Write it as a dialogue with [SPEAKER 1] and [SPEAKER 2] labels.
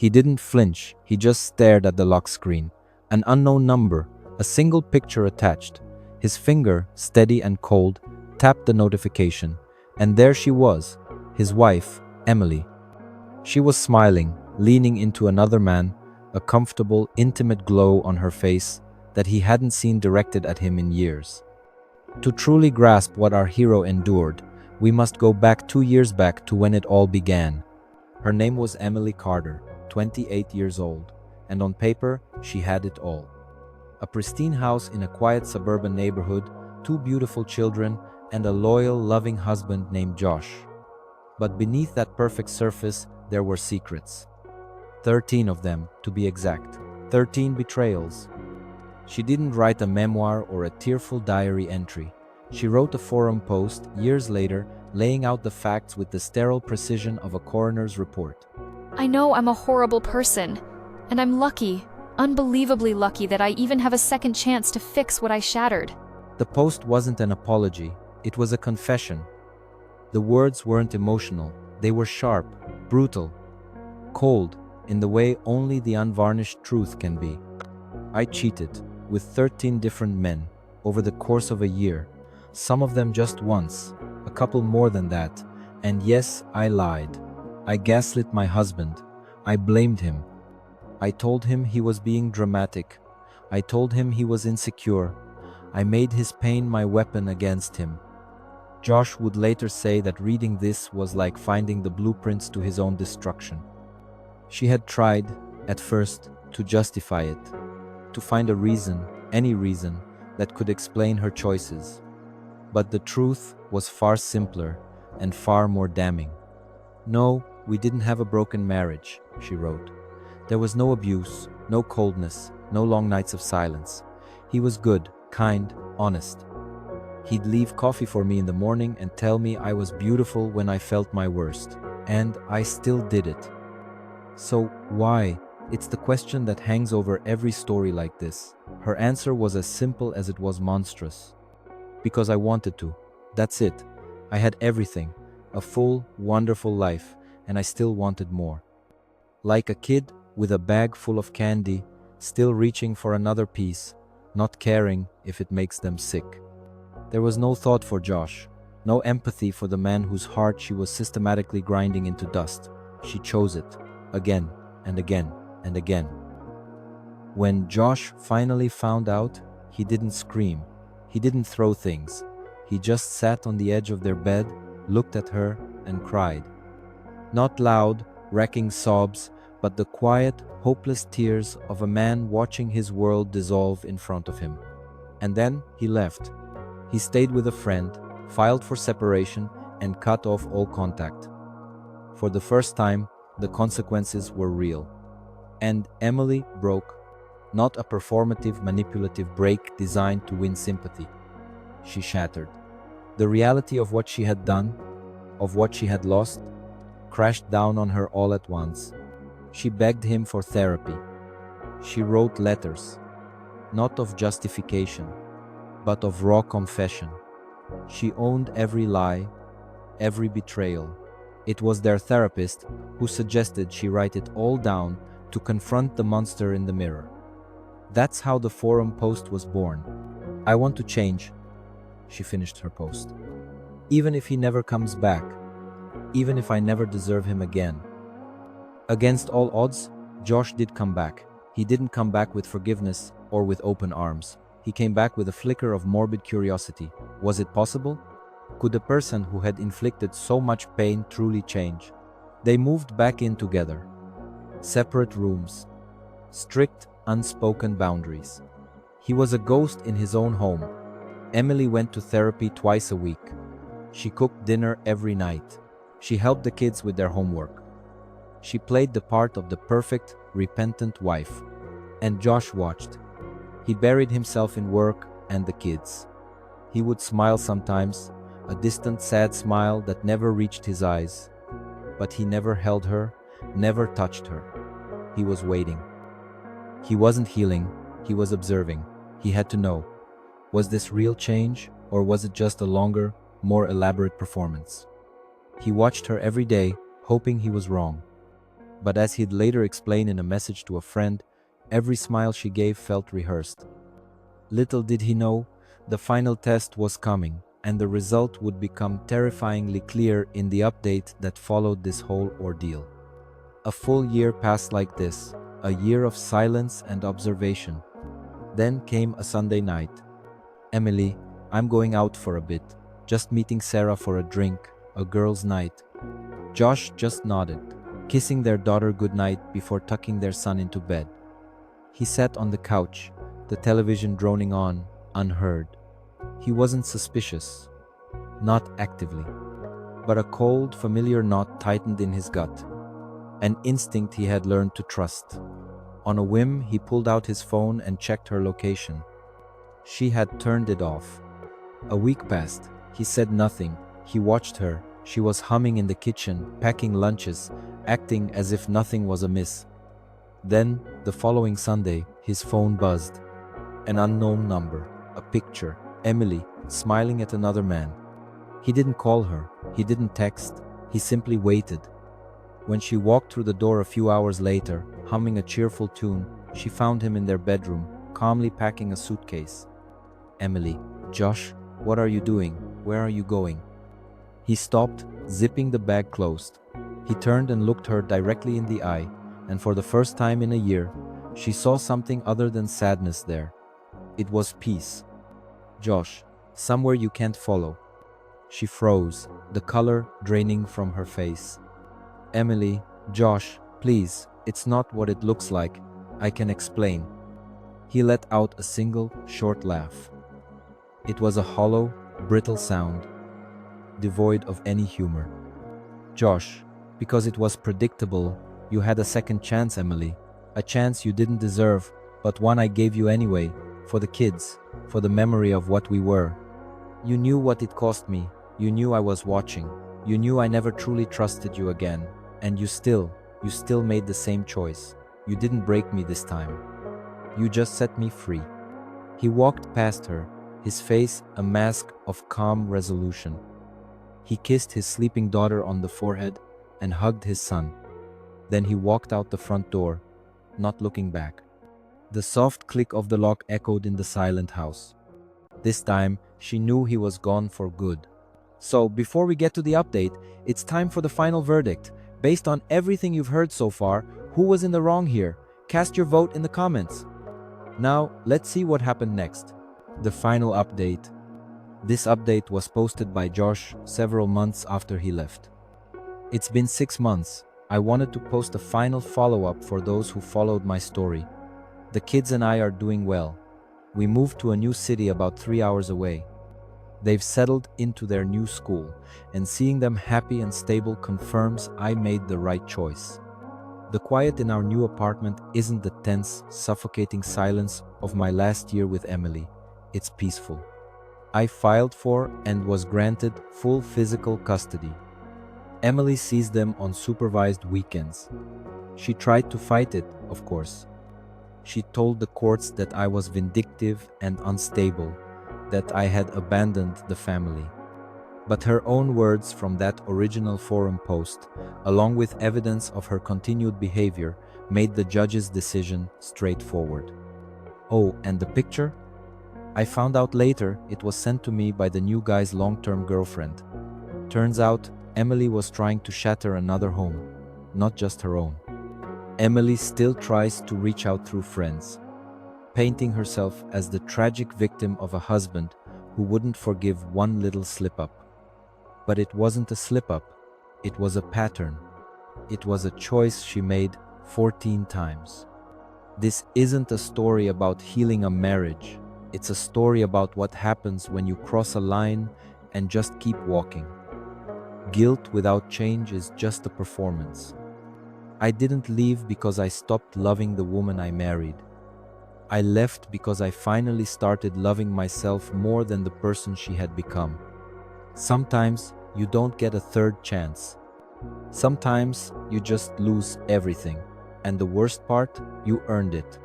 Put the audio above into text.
[SPEAKER 1] He didn't flinch, he just stared at the lock screen. An unknown number, a single picture attached. His finger, steady and cold, tapped the notification. And there she was, his wife, Emily. She was smiling, leaning into another man, a comfortable, intimate glow on her face that he hadn't seen directed at him in years. To truly grasp what our hero endured, we must go back 2 years back to when it all began. Her name was Emily Carter, 28 years old, and on paper, she had it all. A pristine house in a quiet suburban neighborhood, 2 beautiful children, and a loyal, loving husband named Josh. But beneath that perfect surface, there were secrets. 13 of them, to be exact. 13 betrayals. She didn't write a memoir or a tearful diary entry. She wrote a forum post, years later, laying out the facts with the sterile precision of a coroner's report.
[SPEAKER 2] I know I'm a horrible person, and I'm lucky, unbelievably lucky that I even have a second chance to fix what I shattered.
[SPEAKER 1] The post wasn't an apology, it was a confession. The words weren't emotional, they were sharp, brutal, cold, in the way only the unvarnished truth can be. I cheated with 13 different men over the course of a year, some of them just once, a couple more than that, and yes, I lied. I gaslit my husband. I blamed him. I told him he was being dramatic. I told him he was insecure. I made his pain my weapon against him. Josh would later say that reading this was like finding the blueprints to his own destruction. She had tried, at first, to justify it, to find a reason, any reason, that could explain her choices. But the truth was far simpler and far more damning. No, we didn't have a broken marriage, she wrote. There was no abuse, no coldness, no long nights of silence. He was good, kind, honest. He'd leave coffee for me in the morning and tell me I was beautiful when I felt my worst. And I still did it. So why? It's the question that hangs over every story like this. Her answer was as simple as it was monstrous. Because I wanted to. That's it. I had everything. A full, wonderful life, and I still wanted more. Like a kid with a bag full of candy, still reaching for another piece, not caring if it makes them sick. There was no thought for Josh, no empathy for the man whose heart she was systematically grinding into dust. She chose it, again and again and again. When Josh finally found out, he didn't scream, he didn't throw things. He just sat on the edge of their bed, looked at her, and cried. Not loud, wrecking sobs, but the quiet, hopeless tears of a man watching his world dissolve in front of him. And then he left. He stayed with a friend, filed for separation, and cut off all contact. For the first time, the consequences were real. And Emily broke, not a performative, manipulative break designed to win sympathy. She shattered. The reality of what she had done, of what she had lost, crashed down on her all at once. She begged him for therapy. She wrote letters, not of justification, but of raw confession. She owned every lie, every betrayal. It was their therapist who suggested she write it all down to confront the monster in the mirror. That's how the forum post was born. I want to change, she finished her post. Even if he never comes back, even if I never deserve him again. Against all odds, Josh did come back. He didn't come back with forgiveness or with open arms. He came back with a flicker of morbid curiosity. Was it possible? Could a person who had inflicted so much pain truly change? They moved back in together. Separate rooms. Strict, unspoken boundaries. He was a ghost in his own home. Emily went to therapy twice a week. She cooked dinner every night. She helped the kids with their homework. She played the part of the perfect, repentant wife. And Josh watched. He buried himself in work and the kids. He would smile sometimes, a distant, sad smile that never reached his eyes. But he never held her, never touched her. He was waiting. He wasn't healing, he was observing. He had to know. Was this real change, or was it just a longer, more elaborate performance? He watched her every day, hoping he was wrong. But as he'd later explain in a message to a friend, every smile she gave felt rehearsed. Little did he know, the final test was coming, and the result would become terrifyingly clear in the update that followed this whole ordeal. A full year passed like this, a year of silence and observation. Then came a Sunday night. "Emily, I'm going out for a bit, just meeting Sarah for a drink, a girls' night." Josh just nodded, kissing their daughter goodnight before tucking their son into bed. He sat on the couch, the television droning on, unheard. He wasn't suspicious, not actively, but a cold, familiar knot tightened in his gut, an instinct he had learned to trust. On a whim, he pulled out his phone and checked her location. She had turned it off. A week passed. He said nothing. He watched her. She was humming in the kitchen, packing lunches, acting as if nothing was amiss. Then, the following Sunday, his phone buzzed. An unknown number, a picture, Emily, smiling at another man. He didn't call her, he didn't text, he simply waited. When she walked through the door a few hours later, humming a cheerful tune, she found him in their bedroom, calmly packing a suitcase. "Emily, Josh, what are you doing? Where are you going?" He stopped, zipping the bag closed. He turned and looked her directly in the eye, and for the first time in a year, she saw something other than sadness there. It was peace. "Josh, somewhere you can't follow." She froze, the color draining from her face. "Emily, Josh, please, it's not what it looks like. I can explain." He let out a single, short laugh. It was a hollow, brittle sound, devoid of any humor. "Josh, because it was predictable, you had a second chance, Emily. A chance you didn't deserve, but one I gave you anyway, for the kids, for the memory of what we were. You knew what it cost me, you knew I was watching, you knew I never truly trusted you again, and you still made the same choice. You didn't break me this time. You just set me free." He walked past her, his face a mask of calm resolution. He kissed his sleeping daughter on the forehead and hugged his son. Then he walked out the front door, not looking back. The soft click of the lock echoed in the silent house. This time, she knew he was gone for good. So, before we get to the update, it's time for the final verdict. Based on everything you've heard so far, who was in the wrong here? Cast your vote in the comments. Now, let's see what happened next. The final update. This update was posted by Josh several months after he left. "It's been 6 months. I wanted to post a final follow-up for those who followed my story. The kids and I are doing well. We moved to a new city about 3 hours away. They've settled into their new school, and seeing them happy and stable confirms I made the right choice. The quiet in our new apartment isn't the tense, suffocating silence of my last year with Emily. It's peaceful. I filed for and was granted full physical custody. Emily sees them on supervised weekends. She tried to fight it, of course. She told the courts that I was vindictive and unstable, that I had abandoned the family. But her own words from that original forum post, along with evidence of her continued behavior, made the judge's decision straightforward. Oh, and the picture? I found out later it was sent to me by the new guy's long-term girlfriend. Turns out, Emily was trying to shatter another home, not just her own. Emily still tries to reach out through friends, painting herself as the tragic victim of a husband who wouldn't forgive one little slip-up. But it wasn't a slip-up, it was a pattern. It was a choice she made 14 times. This isn't a story about healing a marriage. It's a story about what happens when you cross a line and just keep walking. Guilt without change is just a performance. I didn't leave because I stopped loving the woman I married. I left because I finally started loving myself more than the person she had become. Sometimes you don't get a third chance. Sometimes you just lose everything. And the worst part, you earned it.